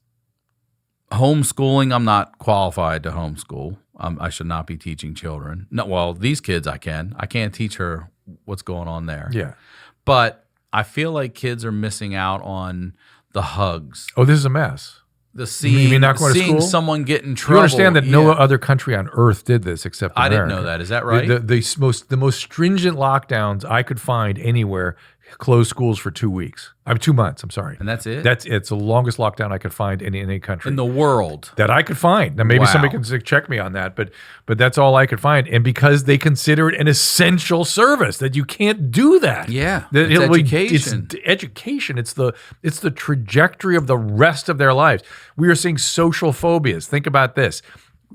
homeschooling, I'm not qualified to homeschool. I should not be teaching children. No, well, these kids I can. I can't teach her what's going on there. Yeah. But I feel like kids are missing out on the hugs. Oh, this is a mess. The seeing someone get in trouble. You understand that no other country on earth did this except America. I didn't know that. Is that right? The most stringent lockdowns I could find anywhere closed schools for 2 weeks. 2 months. I'm sorry. And that's it? It's the longest lockdown I could find in any country. In the world. That I could find. Now, maybe somebody can check me on that, but that's all I could find. And because they consider it an essential service, that you can't do that. Yeah. It's education. It's education. It's the trajectory of the rest of their lives. We are seeing social phobias. Think about this.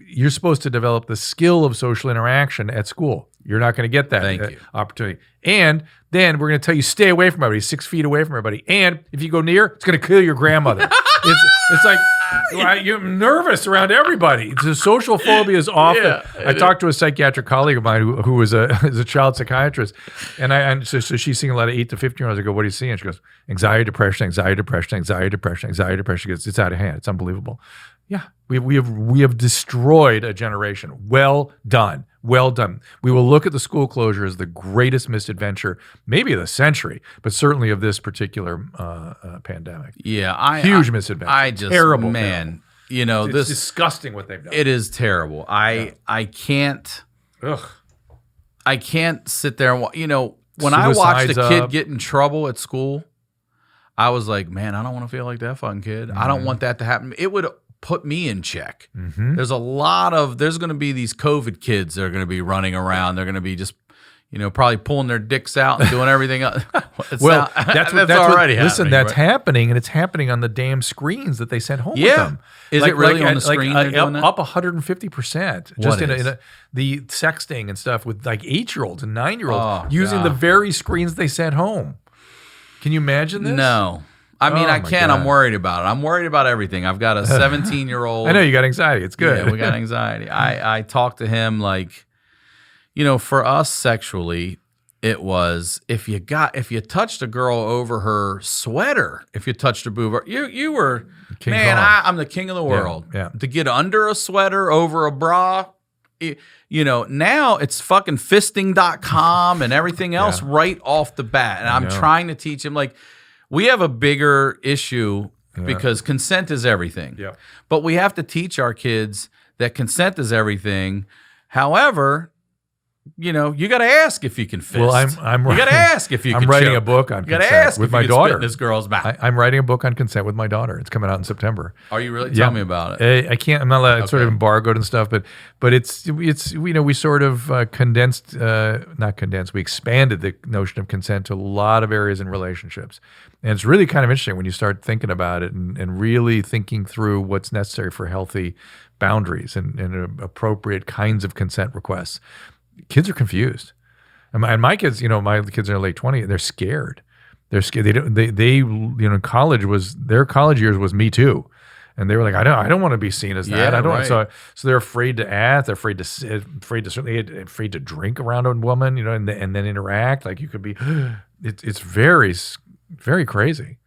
You're supposed to develop the skill of social interaction at school. You're not going to get that opportunity. And then we're going to tell you stay away from everybody, 6 feet away from everybody. And if you go near, it's going to kill your grandmother. it's like you're nervous around everybody. The social phobia is often. Yeah, I talked to a psychiatric colleague of mine who was a child psychiatrist, and so she's seeing a lot of 8 to 15-year-olds. I go, what are you seeing? She goes, anxiety, depression, anxiety, depression, anxiety, depression, anxiety, depression. She goes, it's out of hand. It's unbelievable. Yeah, we have destroyed a generation. Well done. Well done. We will look at the school closure as the greatest misadventure, maybe of the century, but certainly of this particular pandemic. Yeah, huge misadventure. Terrible, man. Terrible. It's disgusting what they've done. It is terrible. I can't. Ugh. I can't sit there and when I watched a suicides kid up. get in trouble at school, I was like, man, I don't want to feel like that fucking kid. I don't want that to happen. It would put me in check. There's going to be these COVID kids that are going to be running around. They're going to be just, probably pulling their dicks out and doing everything else. That's already happening. Listen, that's right? happening, and it's happening on the damn screens that they sent home with Yeah. them. Is it really on the screen they're doing that? Up 150%. Just the sexting and stuff with like 8-year-olds and 9-year-olds using the very screens they sent home. Can you imagine this? No. I mean, I can. God. I'm worried about it. I'm worried about everything. I've got a 17-year-old. I know you got anxiety. It's good. Yeah, we got anxiety. I talked to him like, for us sexually, it was if you touched a girl over her sweater, if you touched her boob, you were King man. Kong. I'm the king of the world. Yeah. To get under a sweater, over a bra, now it's fucking fisting.com and everything else right off the bat. And I'm trying to teach him like we have a bigger issue because consent is everything. Yeah. But we have to teach our kids that consent is everything. However, you got to ask if you can fist. Well, you got to ask if you can. I'm writing choke. a book on You got to consent ask with if my you can daughter. spit in this girl's mouth. I'm writing a book on consent with my daughter. It's coming out in September. Are you really? Tell me about it. I can't. I'm not allowed. It's sort of embargoed and stuff. But it's we sort of not condensed. We expanded the notion of consent to a lot of areas in relationships, and it's really kind of interesting when you start thinking about it and really thinking through what's necessary for healthy boundaries and appropriate kinds of consent requests. Kids are confused, and my kids, my kids are in their late 20s. They're scared. They're scared. Their college years was Me Too, and they were like, I don't want to be seen as that. Yeah, I don't. right. So they're afraid to act. They're afraid to drink around a woman, and then interact. Like you could be. It's very, very crazy.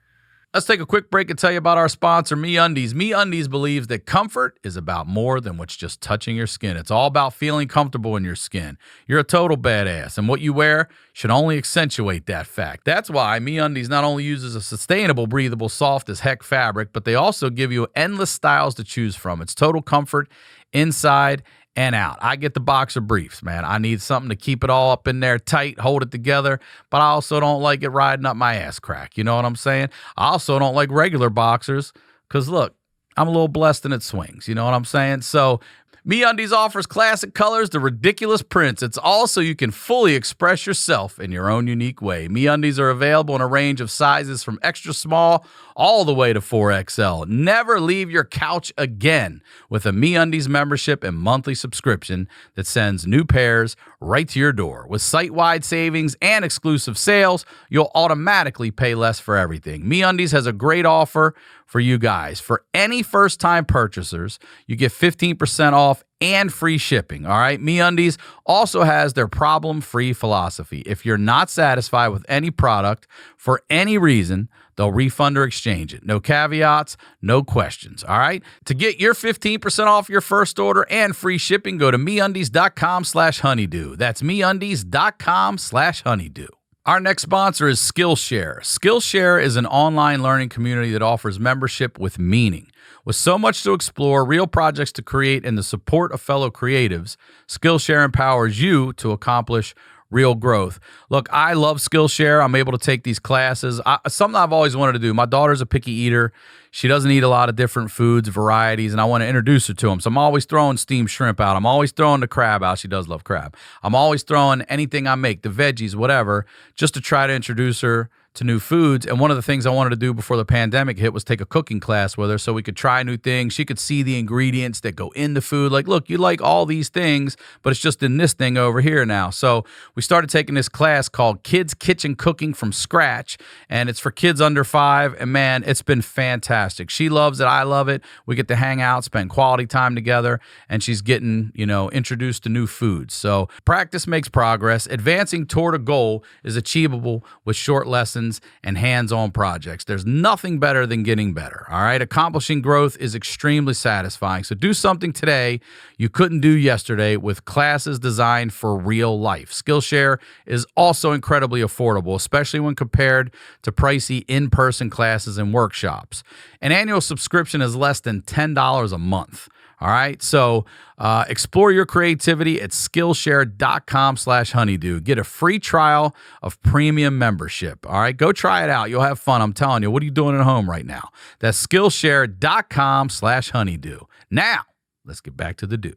Let's take a quick break and tell you about our sponsor, MEUNDIES. MEUNDIES believes that comfort is about more than what's just touching your skin. It's all about feeling comfortable in your skin. You're a total badass, and what you wear should only accentuate that fact. That's why MEUNDIES not only uses a sustainable, breathable, soft as heck fabric, but they also give you endless styles to choose from. It's total comfort inside and out. I get the boxer briefs, man. I need something to keep it all up in there tight, hold it together, but I also don't like it riding up my ass crack. You know what I'm saying? I also don't like regular boxers because, look, I'm a little blessed and it swings. You know what I'm saying? So MeUndies offers classic colors to ridiculous prints. It's also you can fully express yourself in your own unique way. MeUndies are available in a range of sizes from extra small all the way to 4XL. Never leave your couch again with a MeUndies membership and monthly subscription that sends new pairs right to your door. With site-wide savings and exclusive sales, you'll automatically pay less for everything. MeUndies has a great offer for you guys. For any first-time purchasers, you get 15% off and free shipping, all right? MeUndies also has their problem-free philosophy. If you're not satisfied with any product for any reason, they'll refund or exchange it. No caveats, no questions, all right? To get your 15% off your first order and free shipping, go to MeUndies.com/honeydew. That's MeUndies.com/honeydew. Our next sponsor is SKILLSHARE. SKILLSHARE is an online learning community that offers membership with meaning. With so much to explore, real projects to create, and the support of fellow creatives, SKILLSHARE empowers you to accomplish real growth. Look, I love Skillshare. I'm able to take these classes. Something I've always wanted to do. My daughter's a picky eater. She doesn't eat a lot of different foods, varieties, and I want to introduce her to them. So I'm always throwing steamed shrimp out. I'm always throwing the crab out. She does love crab. I'm always throwing anything I make, the veggies, whatever, just to try to introduce her to new foods. And one of the things I wanted to do before the pandemic hit was take a cooking class with her so we could try new things. She could see the ingredients that go in the food. Like, look, you like all these things, but it's just in this thing over here now. So we started taking this class called Kids Kitchen Cooking from Scratch, and it's for kids under 5. And man, it's been fantastic. She loves it. I love it. We get to hang out, spend quality time together, and she's getting, introduced to new foods. So practice makes progress. Advancing toward a goal is achievable with short lessons and hands-on projects. There's nothing better than getting better, all right? Accomplishing growth is extremely satisfying. So do something today you couldn't do yesterday with classes designed for real life. Skillshare is also incredibly affordable, especially when compared to pricey in-person classes and workshops. An annual subscription is less than $10 a month. All right. So explore your creativity at Skillshare.com/honeydew. Get a free trial of premium membership. All right. Go try it out. You'll have fun. I'm telling you. What are you doing at home right now? That's Skillshare.com/honeydew. Now, let's get back to the do.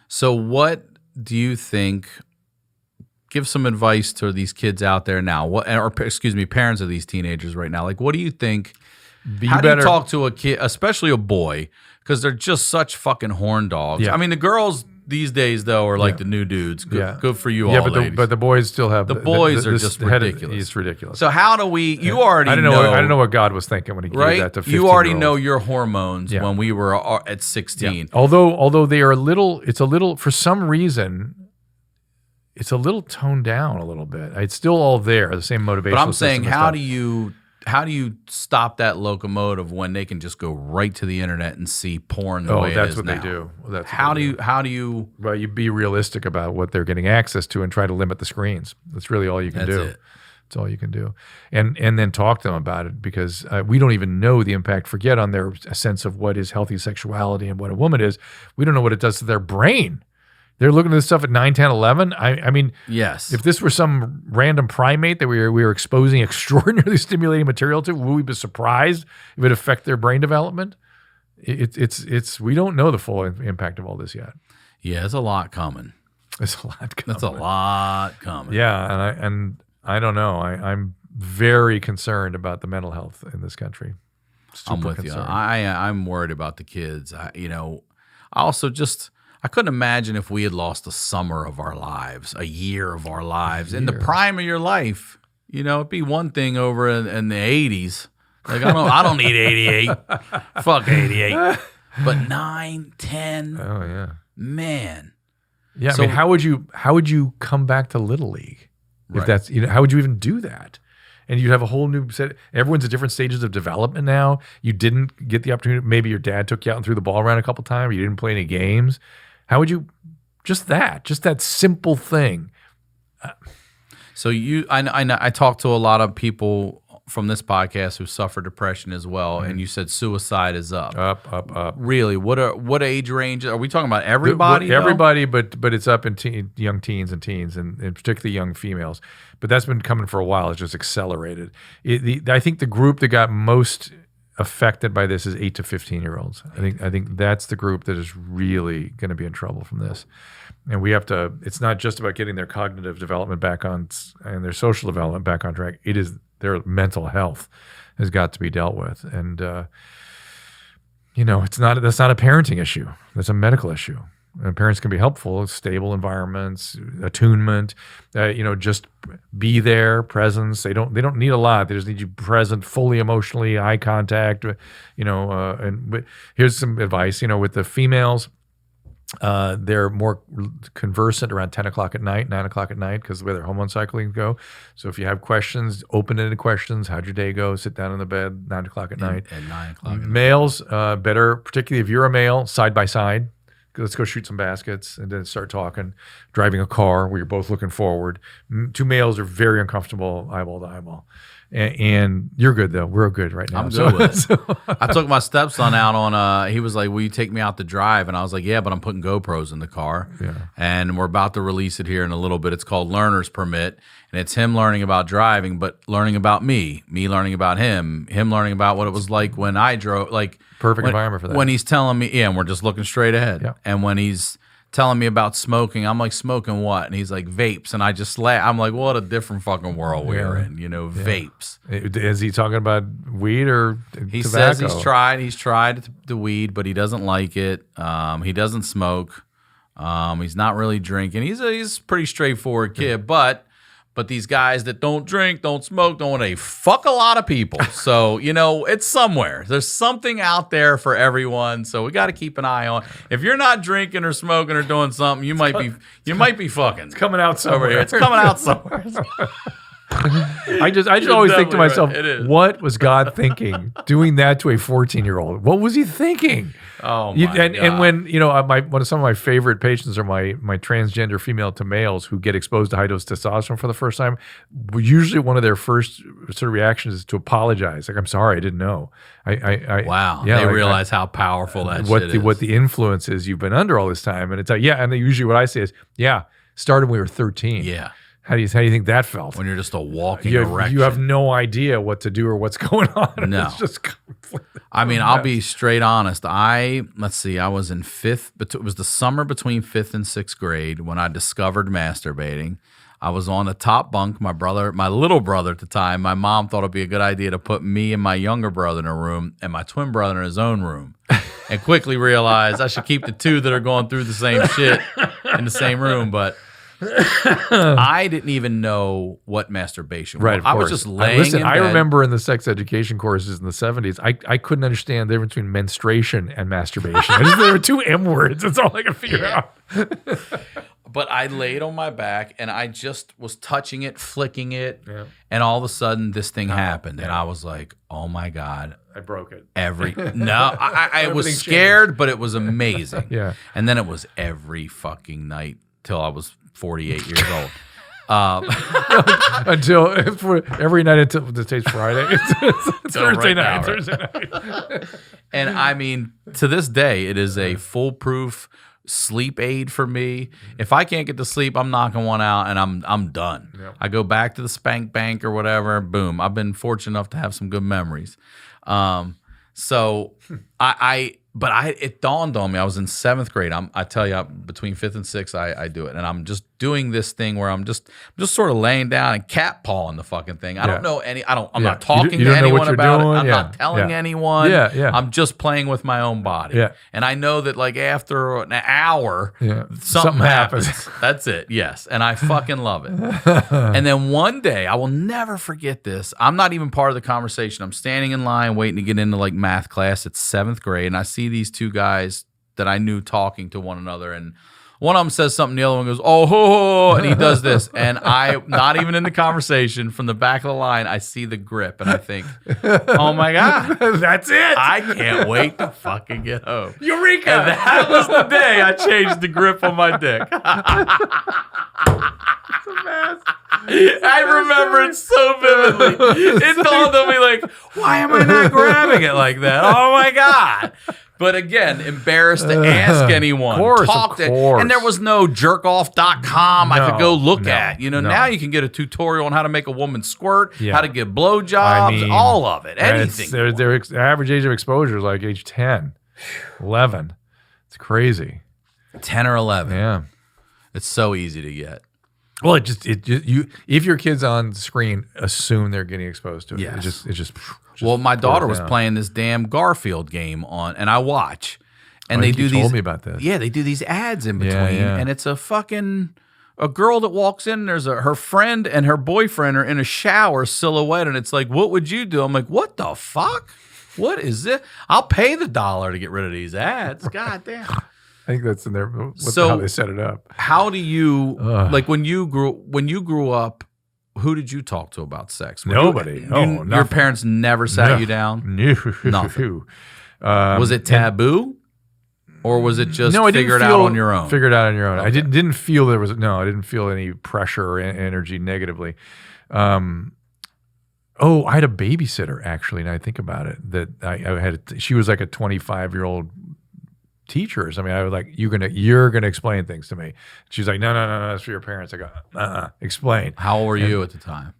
So what do you think? Give some advice to these kids out there now. Parents of these teenagers right now. Like, what do you think? How do you talk to a kid, especially a boy, because they're just such fucking horn dogs? Yeah. I mean, the girls these days, though, are like the new dudes. Good for you all, ladies. But the boys still have... The boys are just ridiculous. It's ridiculous. So how do we... You already know... I don't know what God was thinking when he gave that to 15-year-olds. You already know your hormones when we were at 16. Yeah. Although they are it's a little, for some reason... It's a little toned down a little bit. It's still all there, the same motivation. But I'm saying, how do you stop that locomotive when they can just go right to the internet and see porn the way it is now? They do. How do you? Well, you be realistic about what they're getting access to and try to limit the screens. That's really all you can do. That's all you can do, and then talk to them about it, because we don't even know the impact. Forget on their sense of what is healthy sexuality and what a woman is. We don't know what it does to their brain. They're looking at this stuff at 9, 10, 11. I mean, yes. If this were some random primate that we were exposing extraordinarily stimulating material to, would we be surprised if it affect their brain development? It's we don't know the full impact of all this yet. Yeah, it's a lot coming. It's a lot coming. That's a lot coming. Yeah, and I don't know. I'm very concerned about the mental health in this country. I'm with you. I'm worried about the kids. I couldn't imagine if we had lost a summer of our lives, a year of our lives, in the prime of your life. It'd be one thing over in the 80s. Like, I don't need 88. Fuck 88. But 9, 10. Oh yeah. Man. Yeah. So, I mean, how would you come back to Little League if that's how would you even do that? And you'd have a whole new set. Everyone's at different stages of development now. You didn't get the opportunity. Maybe your dad took you out and threw the ball around a couple times. You didn't play any games. How would you, just that simple thing. So I talked to a lot of people from this podcast who suffer depression as well, and you said suicide is up. Up. Really? What age range? Are we talking about everybody? Everybody, but it's up in young teens and teens, and particularly young females. But that's been coming for a while. It's just accelerated. I think the group that got most affected by this is 8 to 15-year-olds. I think that's the group that is really going to be in trouble from this. And we have to. It's not just about getting their cognitive development back on and their social development back on track. It is their mental health has got to be dealt with. And that's not a parenting issue. That's a medical issue. And parents can be helpful, stable environments, attunement, just be there, presence. They don't need a lot. They just need you present, fully emotionally, eye contact, but here's some advice, with the females, they're more conversant around 10 o'clock at night, 9 o'clock at night, because the way their hormone cycling go. So if you have questions, open-ended questions, how'd your day go? Sit down in the bed, 9 o'clock at night. At 9 o'clock. Males, better, particularly if you're a male, side by side. Let's go shoot some baskets and then start talking. Driving a car where you're both looking forward. Two males are very uncomfortable eyeball to eyeball. And you're good, though. We're good right now. I'm good with it. I took my stepson out on, he was like, will you take me out to drive? And I was like, yeah, but I'm putting GoPros in the car. Yeah. And we're about to release it here in a little bit. It's called Learner's Permit. And it's him learning about driving, but learning about me learning about him learning about what it was like when I drove. Like, perfect environment for that. When he's telling me, and we're just looking straight ahead. Yeah. And when he's telling me about smoking, I'm like, smoking what? And he's like, vapes. And I just laugh. I'm like, what a different fucking world we're in, vapes. Is he talking about weed or he tobacco? Says he's tried the weed, but he doesn't like it. He doesn't smoke. He's not really drinking. He's a pretty straightforward kid, but these guys that don't drink, don't smoke, they fuck a lot of people. So, it's somewhere. There's something out there for everyone. So we got to keep an eye on. If you're not drinking or smoking or doing something, you might be fucking. It's coming out somewhere. It's coming out somewhere. I just always think to myself, what was God thinking doing that to a 14-year-old? What was he thinking? Oh my God. And when some of my favorite patients are my transgender female to males who get exposed to high dose testosterone for the first time. Usually, one of their first sort of reactions is to apologize. Like, I'm sorry, I didn't know. Wow. Yeah, they like, realize how powerful that shit is. What the influence is you've been under all this time, and it's like, yeah. And then usually what I say is, yeah, started when we were 13. Yeah. How do you think that felt? When you're just a walking erection. You have no idea what to do or what's going on. No. It's just I mean, I'll be straight honest. I was in fifth, but it was the summer between 5th and 6th grade when I discovered masturbating. I was on the top bunk. My little brother at the time, my mom thought it'd be a good idea to put me and my younger brother in a room and my twin brother in his own room, and quickly realized I should keep the two that are going through the same shit in the same room. But I didn't even know what masturbation was. Right, I was just laying in bed. I remember in the sex education courses in the 70s, I couldn't understand the difference between menstruation and masturbation. There were two M words. That's all I could figure out. But I laid on my back and I just was touching it, flicking it, and all of a sudden this thing happened. And I was like, oh my God. I broke it. I was scared, but it was amazing. Yeah. And then it was every fucking night till I was 48 years old. Until every night until today's Friday. It's Thursday night. Thursday night. And I mean, to this day, it is a foolproof sleep aid for me. If I can't get to sleep, I'm knocking one out and I'm done. Yep. I go back to the spank bank or whatever. Boom. I've been fortunate enough to have some good memories. So it dawned on me. I was in 7th grade. I tell you, between 5th and 6th, I do it, and I'm just doing this thing where I'm just sort of laying down and cat pawing the fucking thing. I don't know I'm not talking to anyone about it. I'm not telling anyone. I'm just playing with my own body. Yeah. And I know that like after an hour, something happens. That's it. Yes. And I fucking love it. And then one day, I will never forget this. I'm not even part of the conversation. I'm standing in line waiting to get into like math class. It's 7th grade, and I see these two guys that I knew talking to one another, and one of them says something, the other one goes, oh, ho, ho, and he does this, and I, not even in the conversation, from the back of the line, I see the grip, and I think, oh my God, that's it. I can't wait to fucking get home. Eureka! And that was the day I changed the grip on my dick. I remember it so vividly. It dawned on me like, why am I not grabbing it like that? Oh my God. But again, embarrassed to ask anyone. Of course. And there was no jerkoff.com I could go look at. Now you can get a tutorial on how to make a woman squirt, how to get blowjobs, all of it. Anything. Their average age of exposure is like age 10, 11. It's crazy. 10 or 11. Yeah. It's so easy to get. Well, if your kid's on screen, assume they're getting exposed to it. Yes. It just well, my daughter was playing this damn Garfield game and I watch, and they do these. Told me about this. Yeah, they do these ads in between, and it's a girl that walks in. There's her friend and her boyfriend are in a shower silhouette, and it's like, what would you do? I'm like, what the fuck? What is this? I'll pay the $1 to get rid of these ads. God damn. I think that's in there. How they set it up. How do you like when you grew up? Who did you talk to about sex? Nobody. Your parents never sat you down. No. Nothing. Was it taboo, or was it just figure it out on your own? Figure it out on your own. Okay. I didn't feel there was I didn't feel any pressure or energy negatively. I had a babysitter actually, and I think about it that I had. She was like a 25-year-old teachers. I mean, I was like, you're gonna explain things to me. She's like, no, that's for your parents. I go, explain. How old were you at the time?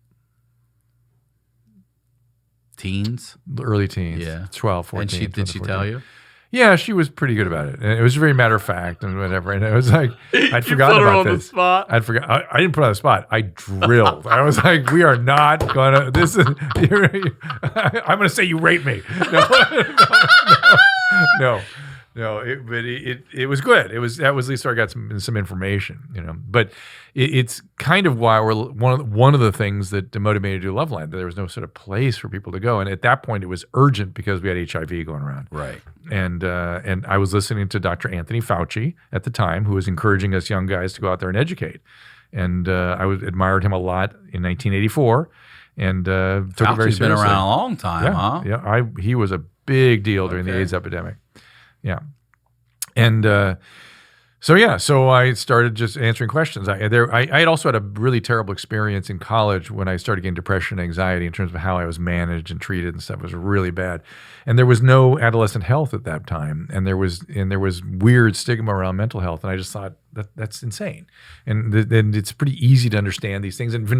Teens? Early teens. Yeah. 12, 14. And did she tell you? Yeah, she was pretty good about it. And it was very matter of fact and whatever. And it was like, I'd forgotten about this. The spot. I didn't put her on the spot. I drilled. I was like, we are not gonna, I'm gonna say you raped me. No. No, but it was good. That was at least where I got some information, But it's kind of why we're one of the things that motivated me to do Loveline. That there was no sort of place for people to go, and at that point it was urgent because we had HIV going around. Right. And I was listening to Dr. Anthony Fauci at the time, who was encouraging us young guys to go out there and educate. And I admired him a lot in 1984 and took it very Fauci's been seriously. around a long time, huh? Yeah, he was a big deal during the AIDS epidemic. Yeah. And so I started just answering questions. I had also had a really terrible experience in college when I started getting depression and anxiety in terms of how I was managed and treated and stuff. It was really bad. And there was no adolescent health at that time. And there was weird stigma around mental health. And I just thought that's insane. And it's pretty easy to understand these things. And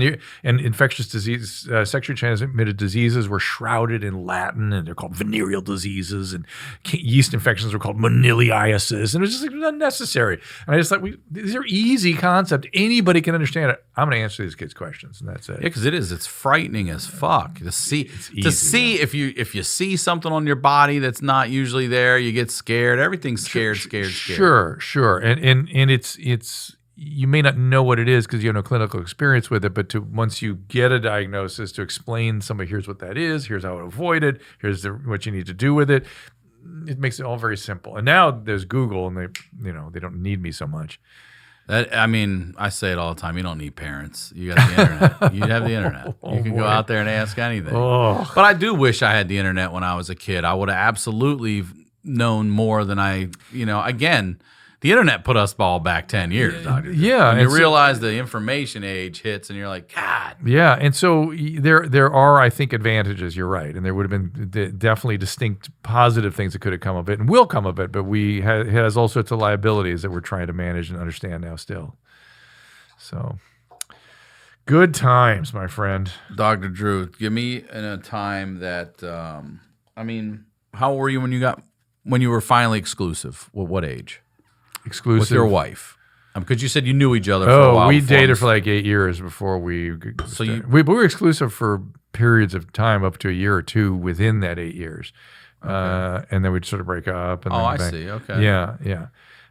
infectious disease, sexually transmitted diseases were shrouded in Latin, and they're called venereal diseases. And yeast infections were called moniliasis. And it was just like unnecessary. And I just thought, these are easy concepts. Anybody can understand it. I'm going to answer these kids' questions, and that's it. Yeah, because it's frightening as fuck to see. If you see something on your body that's not usually there, you get scared. Everything's scared. Sure. And it's you may not know what it is because you have no clinical experience with it, but once you get a diagnosis, to explain somebody, here's what that is, here's how to avoid it, here's what you need to do with it. It makes it all very simple. And now there's Google, and they don't need me so much. I say it all the time. You don't need parents. You got the internet. You have the internet. You can go out there and ask anything. Oh. But I do wish I had the internet when I was a kid. I would have absolutely known more than again, the internet put us all back 10 years, Dr. Yeah. And you realize the information age hits, and you're like, God. Yeah. And so there are, I think, advantages. You're right. And there would have been definitely distinct positive things that could have come of it and will come of it. But it has all sorts of liabilities that we're trying to manage and understand now still. So good times, my friend. Dr. Drew, give me a time that, how old were you when you were finally exclusive? What age? Exclusive with your wife, because you said you knew each other for a while. We dated for like 8 years before we were exclusive for periods of time up to a year or two within that 8 years. Okay. And then we'd sort of break up. And I see. Okay. Yeah.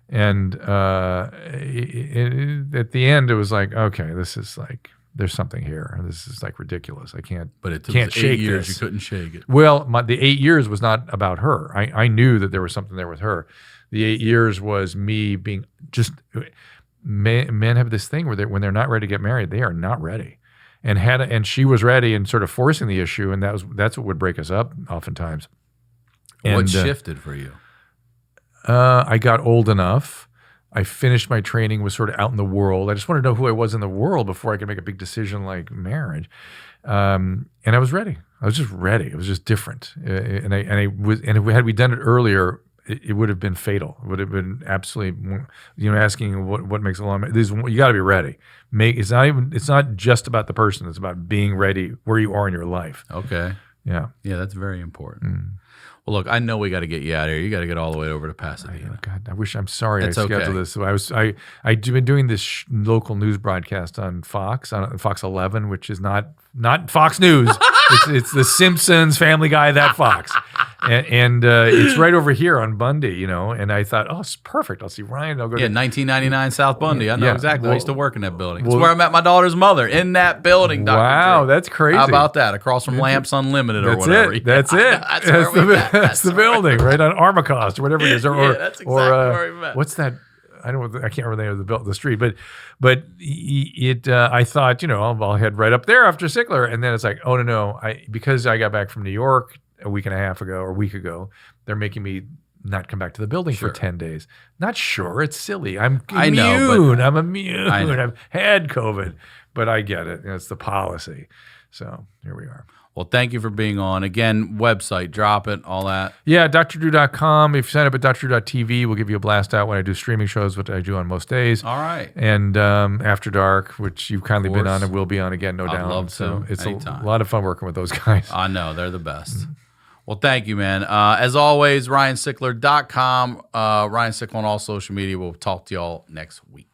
And at the end, it was like, okay, this is like, there's something here. This is like ridiculous. I can't. But it took can't 8 shake years. this. You couldn't shake it. Well, the 8 years was not about her. I knew that there was something there with her. The 8 years was me being just men have this thing where when they're not ready to get married, they are not ready. And she was ready and sort of forcing the issue, and that's what would break us up oftentimes. What shifted for you? I got old enough. I finished my training, was sort of out in the world. I just wanted to know who I was in the world before I could make a big decision like marriage. And I was ready. I was just ready. It was just different. And had we done it earlier, it would have been fatal. It would have been absolutely, asking what makes a long marriage. You got to be ready. It's not just about the person. It's about being ready where you are in your life. Okay. Yeah. Yeah, that's very important. Well, look, I know we got to get you out of here. You got to get all the way over to Pasadena. God, I'm sorry It's I scheduled okay. this. I've been doing this local news broadcast on Fox 11, which is not Fox News. it's the Simpsons, Family Guy, that Fox. And it's right over here on Bundy, and I thought, oh, it's perfect. I'll see Ryan. I'll go to 1999 South Bundy. I know exactly. I used to work in that building. It's well, where I met my daughter's mother, in that building, Dr. Wow, Drew. that's crazy. How about that? Across from Lamps Unlimited or whatever. That's it. That's the building, right on Armacost or whatever it is. That's exactly where we met. What's that? I can't remember the name of the street, but I thought, I'll head right up there after Sickler. And then it's like, oh, no. Because I got back from New York a week ago, they're making me not come back to the building for 10 days. Not sure. It's silly. I'm immune. I'm immune. I've had COVID, but I get it. It's the policy. So here we are. Well, thank you for being on. Again, website, drop it, all that. Yeah, drdrew.com. If you sign up at drdrew.tv, we'll give you a blast out when I do streaming shows, which I do on most days. All right. And After Dark, which you've kindly been on and will be on again, no doubt. I'd love to. So it's anytime. a lot of fun working with those guys. I know. They're the best. Well, thank you, man. As always, RyanSickler.com. Ryan Sickler on all social media. We'll talk to y'all next week.